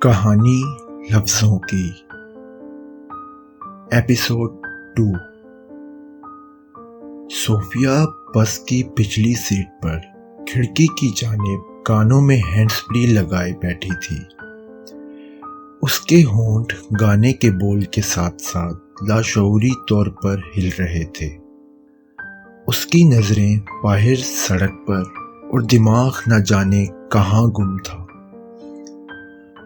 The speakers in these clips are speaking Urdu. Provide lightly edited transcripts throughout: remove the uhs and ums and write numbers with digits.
کہانی لفظوں کی ایپیسوڈ 2۔ صوفیہ بس کی پچھلی سیٹ پر کھڑکی کی جانب کانوں میں ہینڈز فری لگائے بیٹھی تھی۔ اس کے ہونٹ گانے کے بول کے ساتھ ساتھ لاشعوری طور پر ہل رہے تھے۔ اس کی نظریں باہر سڑک پر اور دماغ نہ جانے کہاں گم تھا۔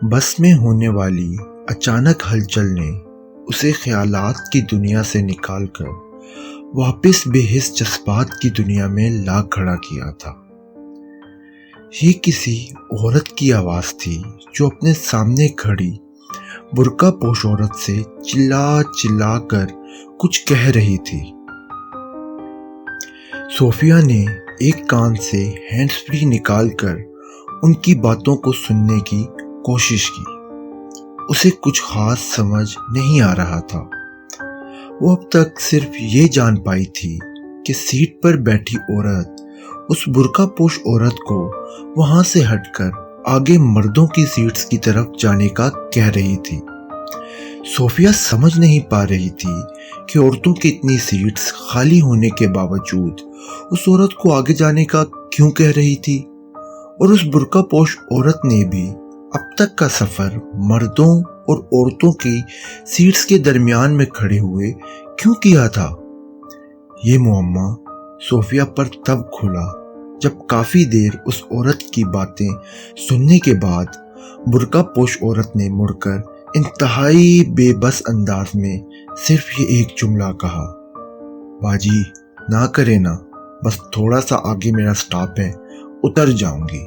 بس میں ہونے والی اچانک ہلچل نے اسے خیالات کی دنیا سے نکال کر واپس بے حس جذبات کی دنیا میں لا کھڑا کیا تھا۔ یہ کسی عورت کی آواز تھی جو اپنے سامنے کھڑی برقع پوش عورت سے چلا کر کچھ کہہ رہی تھی۔ صوفیہ نے ایک کان سے ہینڈز فری نکال کر ان کی باتوں کو سننے کی کوشش کی۔ اسے کچھ خاص سمجھ نہیں آ رہا تھا۔ وہ اب تک صرف یہ جان پائی تھی کہ سیٹ پر بیٹھی عورت اس برقع پوش عورت کو وہاں سے ہٹ کر آگے مردوں کی سیٹس کی طرف جانے کا کہہ رہی تھی۔ صوفیہ سمجھ نہیں پا رہی تھی کہ عورتوں کی اتنی سیٹس خالی ہونے کے باوجود اس عورت کو آگے جانے کا کیوں کہہ رہی تھی، اور اس برقع پوش عورت نے بھی اب تک کا سفر مردوں اور عورتوں کی سیٹس کے درمیان میں کھڑے ہوئے کیوں کیا تھا۔ یہ معمہ صوفیہ پر تب کھلا جب کافی دیر اس عورت کی باتیں سننے کے بعد برقع پوش عورت نے مڑ کر انتہائی بے بس انداز میں صرف یہ ایک جملہ کہا، باجی نہ کرے نا، بس تھوڑا سا آگے میرا سٹاپ ہے، اتر جاؤں گی۔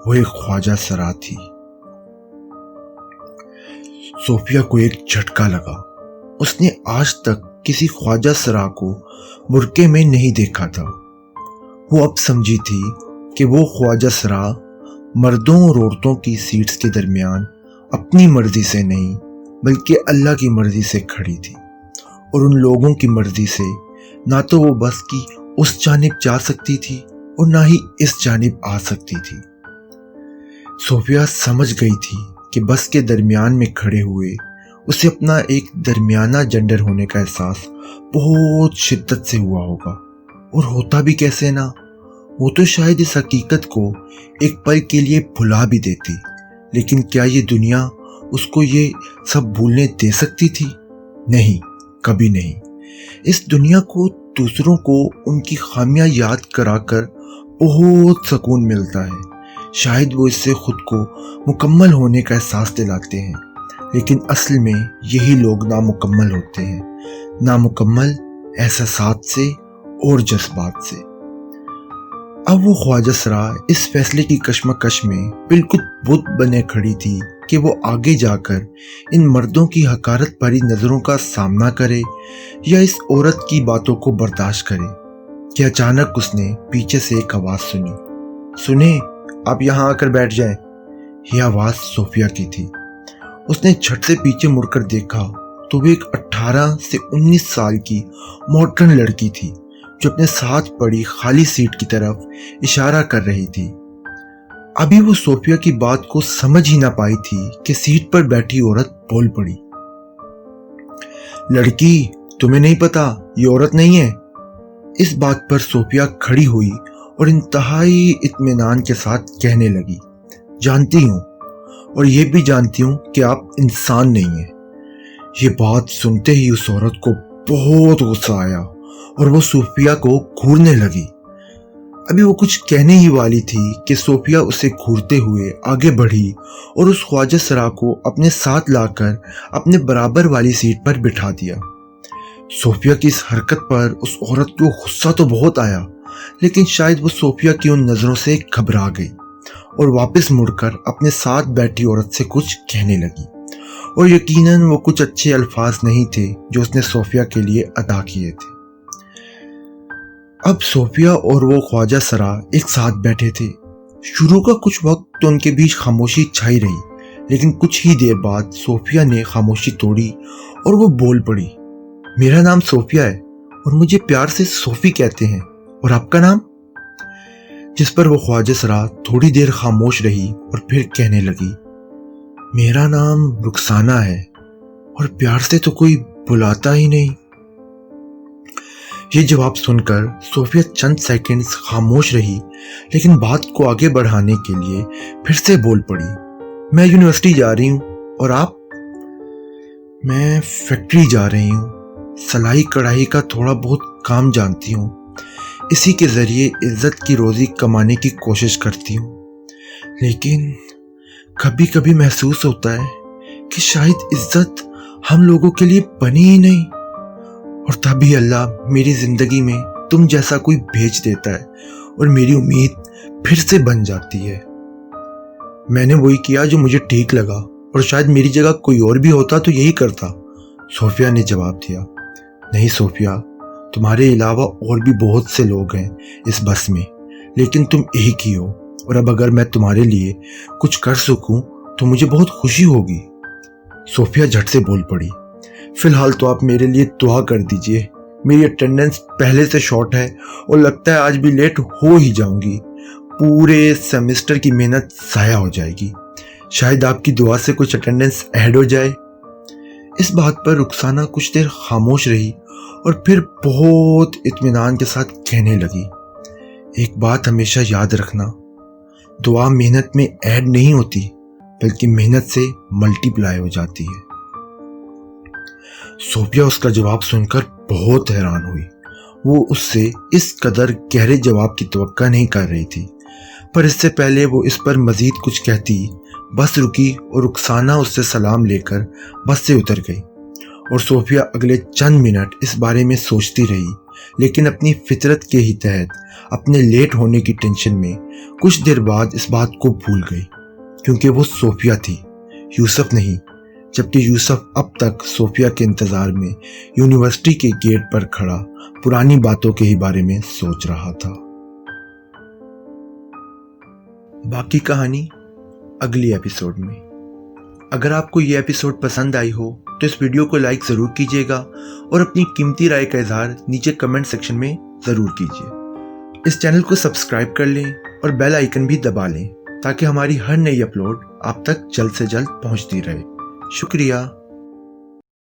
وہ ایک خواجہ سرا تھی۔ صوفیہ کو ایک جھٹکا لگا۔ اس نے آج تک کسی خواجہ سرا کو برقعے میں نہیں دیکھا تھا۔ وہ اب سمجھی تھی کہ وہ خواجہ سرا مردوں اور عورتوں کی سیٹس کے درمیان اپنی مرضی سے نہیں بلکہ اللہ کی مرضی سے کھڑی تھی، اور ان لوگوں کی مرضی سے نہ تو وہ بس کی اس جانب جا سکتی تھی اور نہ ہی اس جانب آ سکتی تھی۔ صوفیہ سمجھ گئی تھی کہ بس کے درمیان میں کھڑے ہوئے اسے اپنا ایک درمیانہ جنڈر ہونے کا احساس بہت شدت سے ہوا ہوگا، اور ہوتا بھی کیسے نہ، وہ تو شاید اس حقیقت کو ایک پل کے لیے بھلا بھی دیتی، لیکن کیا یہ دنیا اس کو یہ سب بھولنے دے سکتی تھی؟ نہیں، کبھی نہیں۔ اس دنیا کو دوسروں کو ان کی خامیاں یاد کرا کر بہت سکون ملتا ہے۔ شاید وہ اس سے خود کو مکمل ہونے کا احساس دلاتے ہیں، لیکن اصل میں یہی لوگ نامکمل ہوتے ہیں، نامکمل احساسات سے اور جذبات سے۔ اب وہ خواجہ سرا اس فیصلے کی کشمکش میں بالکل بت بنے کھڑی تھی کہ وہ آگے جا کر ان مردوں کی حقارت بھری نظروں کا سامنا کرے یا اس عورت کی باتوں کو برداشت کرے کہ اچانک اس نے پیچھے سے ایک آواز سنی، سنیں آپ یہاں آ کر بیٹھ جائیں۔ یہ آواز صوفیہ کی تھی۔ اس نے جھٹ سے پیچھے مڑ کر دیکھا تو وہ ایک 18 سے 19 سال کی ماڈرن لڑکی تھی جو اپنے ساتھ پڑی خالی سیٹ کی طرف اشارہ کر رہی تھی۔ ابھی وہ صوفیہ کی بات کو سمجھ ہی نہ پائی تھی کہ سیٹ پر بیٹھی عورت بول پڑی، لڑکی تمہیں نہیں پتا یہ عورت نہیں ہے؟ اس بات پر صوفیہ کھڑی ہوئی اور انتہائی اطمینان کے ساتھ کہنے لگی، جانتی ہوں، اور یہ بھی جانتی ہوں کہ آپ انسان نہیں ہیں۔ یہ بات سنتے ہی اس عورت کو بہت غصہ آیا اور وہ صوفیہ کو گھورنے لگی۔ ابھی وہ کچھ کہنے ہی والی تھی کہ صوفیہ اسے گھورتے ہوئے آگے بڑھی اور اس خواجہ سرا کو اپنے ساتھ لا کر اپنے برابر والی سیٹ پر بٹھا دیا۔ صوفیہ کی اس حرکت پر اس عورت کو غصہ تو بہت آیا، لیکن شاید وہ صوفیہ کی ان نظروں سے گھبرا گئی اور واپس مڑ کر اپنے ساتھ بیٹھی عورت سے کچھ کہنے لگی، اور یقیناً وہ کچھ اچھے الفاظ نہیں تھے جو اس نے صوفیہ کے لیے ادا کیے تھے۔ اب صوفیہ اور وہ خواجہ سرا ایک ساتھ بیٹھے تھے۔ شروع کا کچھ وقت تو ان کے بیچ خاموشی چھائی رہی، لیکن کچھ ہی دیر بعد صوفیہ نے خاموشی توڑی اور وہ بول پڑی، میرا نام صوفیہ ہے اور مجھے پیار سے صوفی کہتے ہیں، اور آپ کا نام؟ جس پر وہ خواجہ سرا تھوڑی دیر خاموش رہی اور پھر کہنے لگی، میرا نام رخسانہ ہے اور پیار سے تو کوئی بلاتا ہی نہیں۔ یہ جواب سن کر صوفیہ چند سیکنڈز خاموش رہی، لیکن بات کو آگے بڑھانے کے لیے پھر سے بول پڑی۔ میں یونیورسٹی جا رہی ہوں، اور آپ؟ میں فیکٹری جا رہی ہوں، سلائی کڑھائی کا تھوڑا بہت کام جانتی ہوں، اسی کے ذریعے عزت کی روزی کمانے کی کوشش کرتی ہوں، لیکن کبھی کبھی محسوس ہوتا ہے کہ شاید عزت ہم لوگوں کے لیے بنی ہی نہیں، اور تبھی اللہ میری زندگی میں تم جیسا کوئی بھیج دیتا ہے اور میری امید پھر سے بن جاتی ہے۔ میں نے وہی کیا جو مجھے ٹھیک لگا، اور شاید میری جگہ کوئی اور بھی ہوتا تو یہی کرتا، صوفیہ نے جواب دیا۔ نہیں صوفیہ، تمہارے علاوہ اور بھی بہت سے لوگ ہیں اس بس میں، لیکن تم ایک ہی ہو، اور اب اگر میں تمہارے لیے کچھ کر سکوں تو مجھے بہت خوشی ہوگی۔ صوفیہ جھٹ سے بول پڑی۔ فی الحال تو آپ میرے لیے دعا کر دیجئے، میری اٹینڈنس پہلے سے شارٹ ہے اور لگتا ہے آج بھی لیٹ ہو ہی جاؤں گی، پورے سیمسٹر کی محنت ضائع ہو جائے گی، شاید آپ کی دعا سے کچھ اٹینڈنس ایڈ ہو جائے۔ اس بات پر رخسانہ کچھ دیر خاموش رہی اور پھر بہت اطمینان کے ساتھ کہنے لگی، ایک بات ہمیشہ یاد رکھنا، دعا محنت میں ایڈ نہیں ہوتی بلکہ محنت سے ملٹی پلائی ہو جاتی ہے۔ صوفیہ اس کا جواب سن کر بہت حیران ہوئی۔ وہ اس سے اس قدر گہرے جواب کی توقع نہیں کر رہی تھی، پر اس سے پہلے وہ اس پر مزید کچھ کہتی بس رکی، اور رخسانہ اس سے سلام لے کر بس سے اتر گئی، اور صوفیہ اگلے چند منٹ اس بارے میں سوچتی رہی، لیکن اپنی فطرت کے ہی تحت اپنے لیٹ ہونے کی ٹینشن میں کچھ دیر بعد اس بات کو بھول گئی، کیونکہ وہ صوفیہ تھی، یوسف نہیں، جبکہ یوسف اب تک صوفیہ کے انتظار میں یونیورسٹی کے گیٹ پر کھڑا پرانی باتوں کے ہی بارے میں سوچ رہا تھا۔ باقی کہانی اگلی ایپیسوڈ میں۔ اگر آپ کو یہ ایپیسوڈ پسند آئی ہو تو اس ویڈیو کو لائک ضرور کیجیے گا، اور اپنی قیمتی رائے کا اظہار نیچے کمنٹ سیکشن میں ضرور کیجیے۔ اس چینل کو سبسکرائب کر لیں اور بیل آئیکن بھی دبا لیں تاکہ ہماری ہر نئی اپلوڈ آپ تک جلد سے جلد پہنچتی رہے۔ شکریہ۔